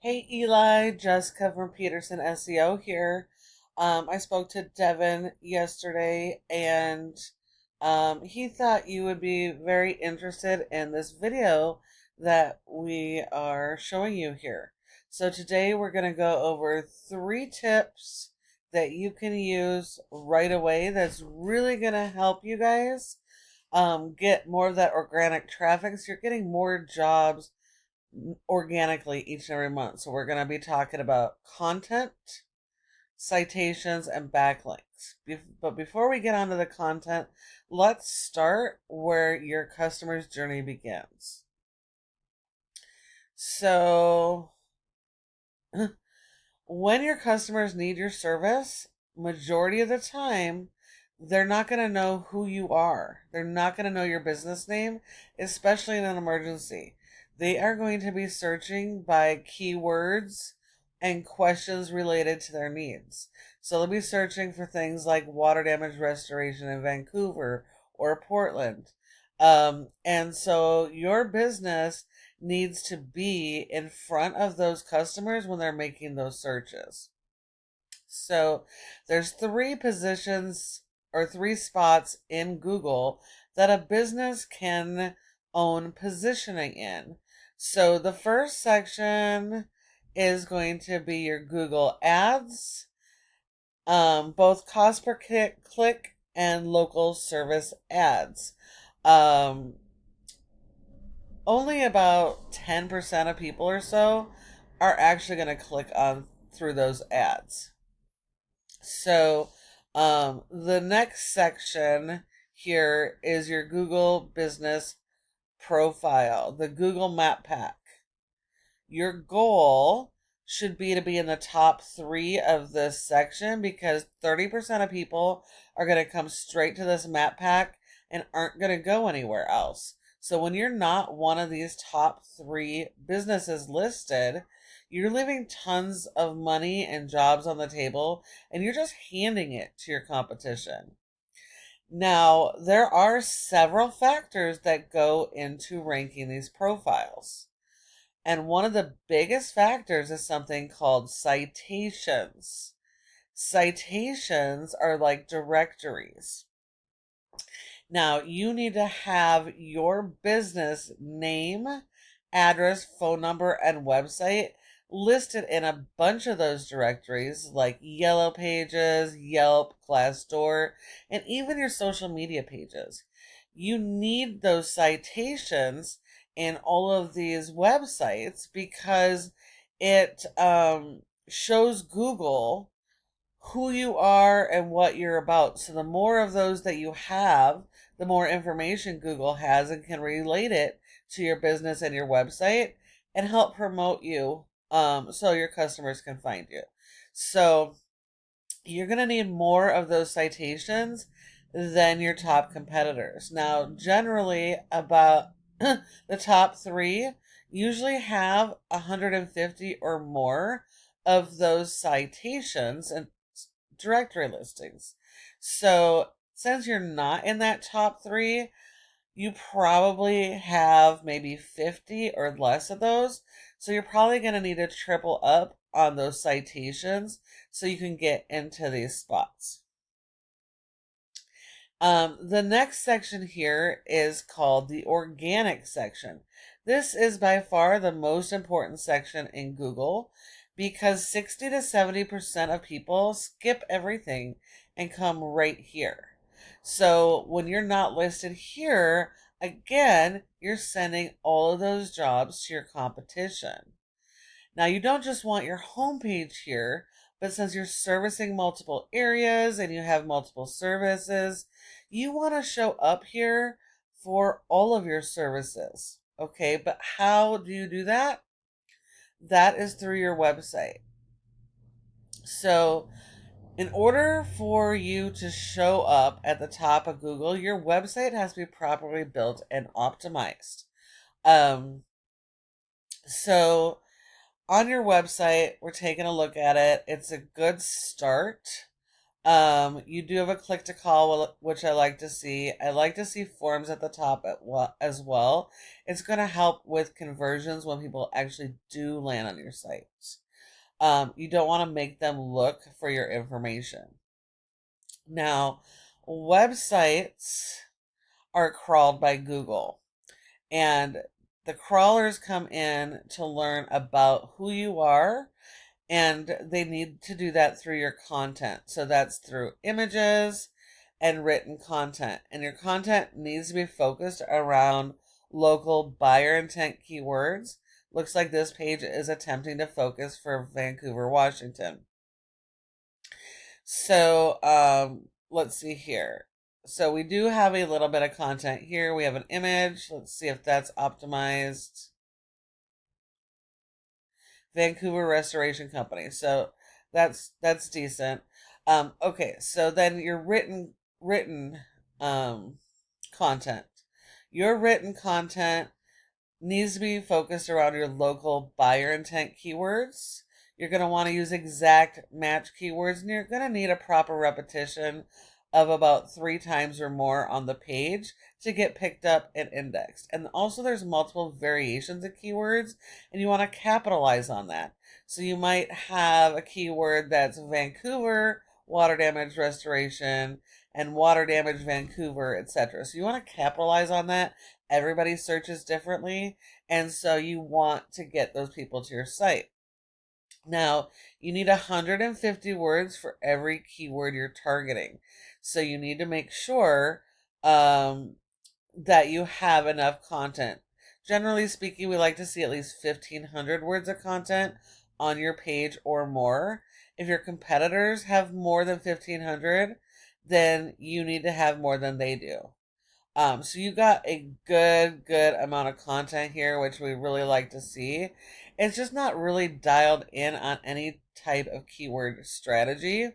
Hey Eli, Jessica from Peterson SEO here. I spoke to Devin yesterday and he thought you would be very interested in this video that we are showing you here. So today we're going to go over 3 tips that you can use right away that's really going to help you guys get more of that organic traffic so you're getting more jobs organically each and every month. So we're going to be talking about content, citations, and backlinks. But before we get onto the content, let's start where your customer's journey begins. So when your customers need your service, majority of the time, they're not going to know who you are. They're not going to know your business name, especially in an emergency. They are going to be searching by keywords and questions related to their needs. So they'll be searching for things like water damage restoration in Vancouver or Portland. And so your business needs to be in front of those customers when they're making those searches. So there's 3 positions or 3 spots in Google that a business can own positioning in. So the first section is going to be your Google ads, both cost per click and local service ads. Um, Only about 10% of people or so are actually going to click on through those ads. So the next section here is your Google business profile, the Google Map Pack. Your goal should be to be in the top 3 of this section because 30% of people are going to come straight to this map pack and aren't going to go anywhere else. So when you're not one of these top 3 businesses listed, you're leaving tons of money and jobs on the table and you're just handing it to your competition. Now, there are several factors that go into ranking these profiles. And one of the biggest factors is something called citations. Citations are like directories. Now, you need to have your business name, address, phone number, and website listed in a bunch of those directories like Yellow Pages, Yelp, Glassdoor, and even your social media pages. You need those citations in all of these websites because it shows Google who you are and what you're about. So the more of those that you have, the more information Google has and can relate it to your business and your website and help promote you so your customers can find you. So you're going to need more of those citations than your top competitors. Now, generally, about the top 3 usually have 150 or more of those citations and directory listings. So, since you're not in that top 3, you probably have maybe 50 or less of those. So you're probably going to need to triple up on those citations so you can get into these spots. The next section here is called the organic section. This is by far the most important section in Google because 60 to 70% of people skip everything and come right here. So when you're not listed here, again, you're sending all of those jobs to your competition. Now, you don't just want your homepage here, but since you're servicing multiple areas and you have multiple services, you want to show up here for all of your services. Okay, but how do you do that? That is through your website. So, in order for you to show up at the top of Google, your website has to be properly built and optimized. Um, so on your website, we're taking a look at it. It's a good start. You do have a click to call, which I like to see. I like to see forms at the top as well. It's going to help with conversions when people actually do land on your site. You don't want to make them look for your information. Now, websites are crawled by Google, and the crawlers come in to learn about who you are, and they need to do that through your content. So that's through images and written content. And your content needs to be focused around local buyer intent keywords. Looks like this page is attempting to focus for Vancouver, Washington. So let's see here. So we do have a little bit of content here. We have an image. Let's see if that's optimized. Vancouver Restoration Company. So that's decent. Okay, so then your written content. Your written content needs to be focused around your local buyer intent keywords. You're going to want to use exact match keywords, and you're going to need a proper repetition of about 3 times or more on the page to get picked up and indexed. And also there's multiple variations of keywords, and you want to capitalize on that. So you might have a keyword that's Vancouver water damage restoration and water damage Vancouver, etc. So you want to capitalize on that. Everybody searches differently, and so you want to get those people to your site. Now, you need 150 words for every keyword you're targeting. So you need to make sure that you have enough content. Generally speaking, we like to see at least 1,500 words of content on your page or more. If your competitors have more than 1,500, then you need to have more than they do. So you got a good amount of content here, which we really like to see. It's just not really dialed in on any type of keyword strategy.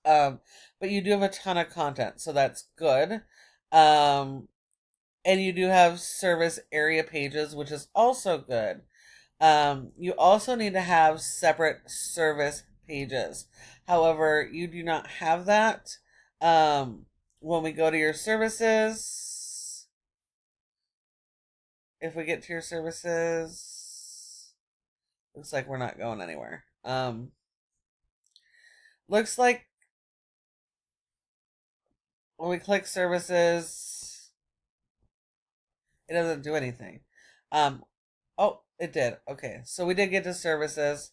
But you do have a ton of content, so that's good. And you do have service area pages, which is also good. You also need to have separate service pages. However, you do not have that. When we go to your services, if we get to your services, looks like we're not going anywhere. Looks like when we click services, it doesn't do anything. Oh, it did. Okay, so we did get to services.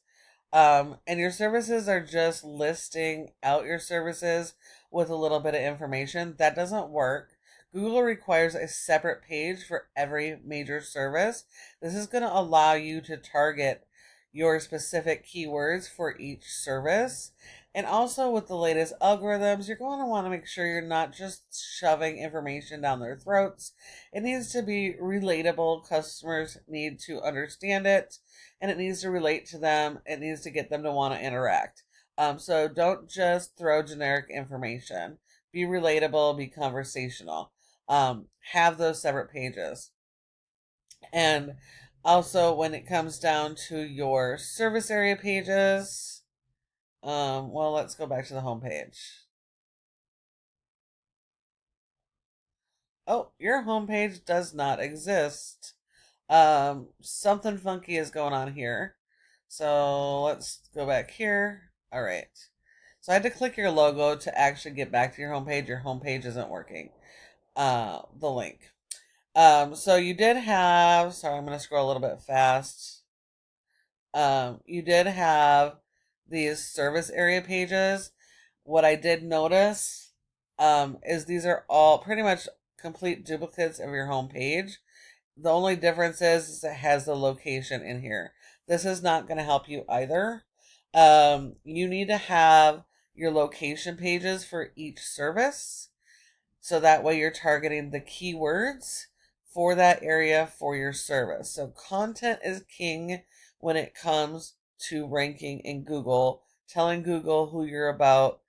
And your services are just listing out your services with a little bit of information. That doesn't work. Google requires a separate page for every major service. This is going to allow you to target your specific keywords for each service. And also with the latest algorithms, you're going to want to make sure you're not just shoving information down their throats. It needs to be relatable. Customers need to understand it, and it needs to relate to them. It needs to get them to want to interact. So don't just throw generic information. Be relatable, be conversational. Have those separate pages. And also when it comes down to your service area pages, well, let's go back to the home page. Oh, your homepage does not exist. Something funky is going on here. So let's go back here. All right. So I had to click your logo to actually get back to your homepage. Your homepage isn't working. The link. So you did have, sorry, I'm going to scroll a little bit fast. You did have these service area pages. What I did notice, is these are all pretty much complete duplicates of your home page. The only difference is it has the location in here. This is not going to help you either. You need to have your location pages for each service, so that way you're targeting the keywords for that area for your service. So content is king when it comes to ranking in Google, telling Google who you're about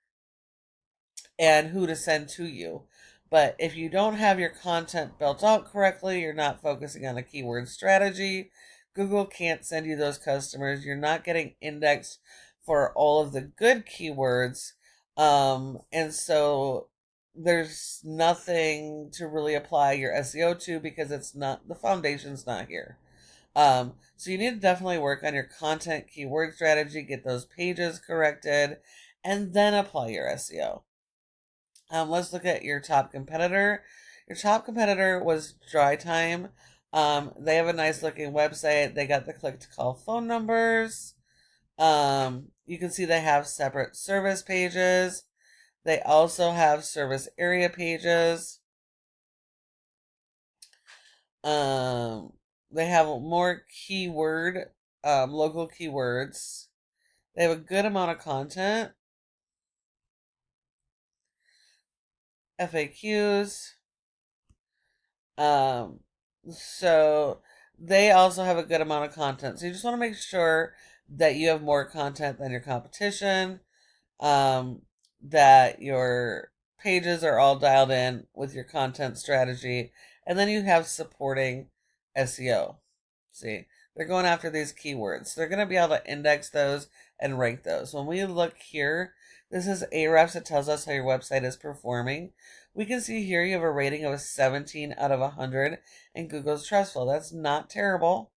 and who to send to you. But if you don't have your content built out correctly, you're not focusing on a keyword strategy, Google can't send you those customers. You're not getting indexed for all of the good keywords. And so there's nothing to really apply your SEO to because it's not, the foundation's not here. So you need to definitely work on your content keyword strategy, get those pages corrected, and then apply your SEO. Let's look at your top competitor. Your top competitor was Dry Time. They have a nice looking website. They got the click to call phone numbers. You can see they have separate service pages. They also have service area pages. They have more keyword, local keywords. They have a good amount of content. FAQs. Um, so they also have a good amount of content. So you just want to make sure that you have more content than your competition. That your pages are all dialed in with your content strategy, and then you have supporting SEO. See, they're going after these keywords. So they're going to be able to index those and rank those. When we look here, this is Ahrefs. It tells us how your website is performing. We can see here you have a rating of a 17 out of 100 and Google's Trustful. That's not terrible.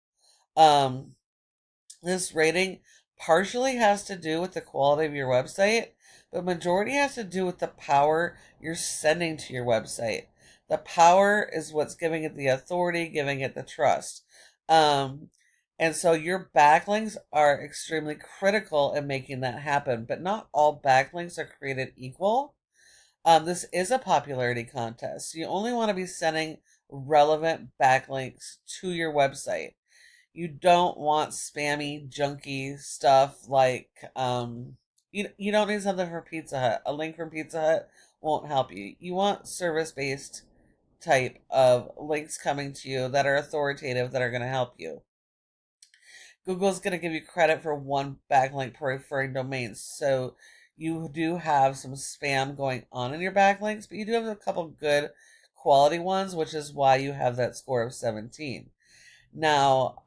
This rating partially has to do with the quality of your website, but majority has to do with the power you're sending to your website. The power is what's giving it the authority, giving it the trust. And so your backlinks are extremely critical in making that happen, but not all backlinks are created equal. This is a popularity contest. So you only want to be sending relevant backlinks to your website. You don't want spammy, junky stuff like you don't need something from Pizza Hut. A link from Pizza Hut won't help you. You want service-based type of links coming to you that are authoritative, that are going to help you. Google's going to give you credit for one backlink per referring domain. So you do have some spam going on in your backlinks, but you do have a couple good quality ones, which is why you have that score of 17. Now,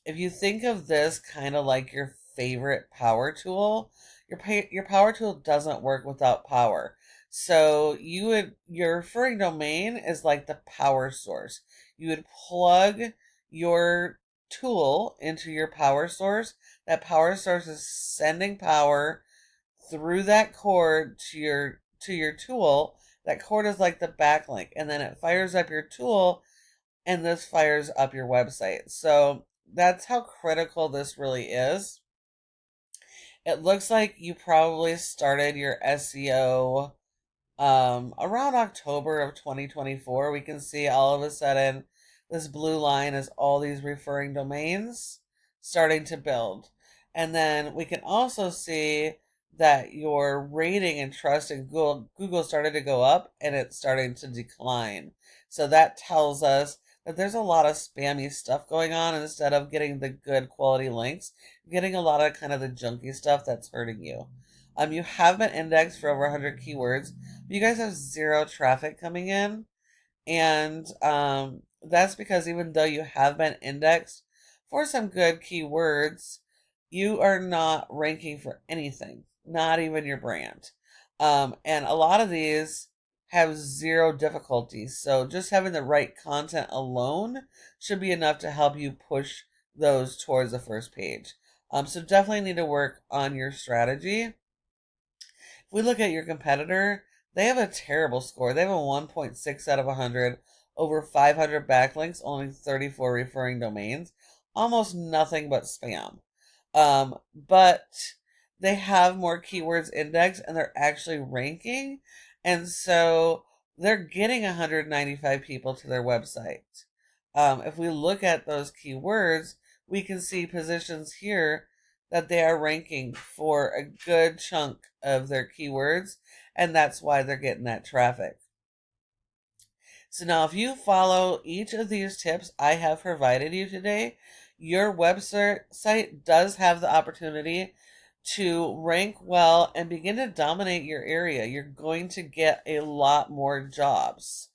if you think of this kind of like your favorite power tool, your power tool doesn't work without power. So your referring domain is like the power source. You would plug your tool into your power source. That power source is sending power through that cord to your tool. That cord is like the backlink, and then it fires up your tool, and this fires up your website. So that's how critical this really is. It looks like you probably started your SEO around October of 2024. We can see all of a sudden this blue line is all these referring domains starting to build. And then we can also see that your rating and trust in Google started to go up and it's starting to decline. So that tells us that there's a lot of spammy stuff going on instead of getting the good quality links, getting a lot of kind of the junky stuff that's hurting you. You have been indexed for over 100 keywords, but you guys have zero traffic coming in. And that's because even though you have been indexed for some good keywords, you are not ranking for anything, not even your brand. And a lot of these have zero difficulties. So just having the right content alone should be enough to help you push those towards the first page. So definitely need to work on your strategy. If we look at your competitor, they have a terrible score. They have a 1.6 out of 100, over 500 backlinks, only 34 referring domains, almost nothing but spam. But they have more keywords indexed and they're actually ranking. And so they're getting 195 people to their website. If we look at those keywords, we can see positions here that they are ranking for a good chunk of their keywords, and that's why they're getting that traffic. So now if you follow each of these tips I have provided you today, your website does have the opportunity to rank well and begin to dominate your area. You're going to get a lot more jobs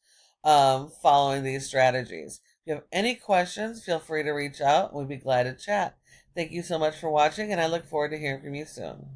following these strategies. If you have any questions, feel free to reach out. We'd be glad to chat. Thank you so much for watching, and I look forward to hearing from you soon.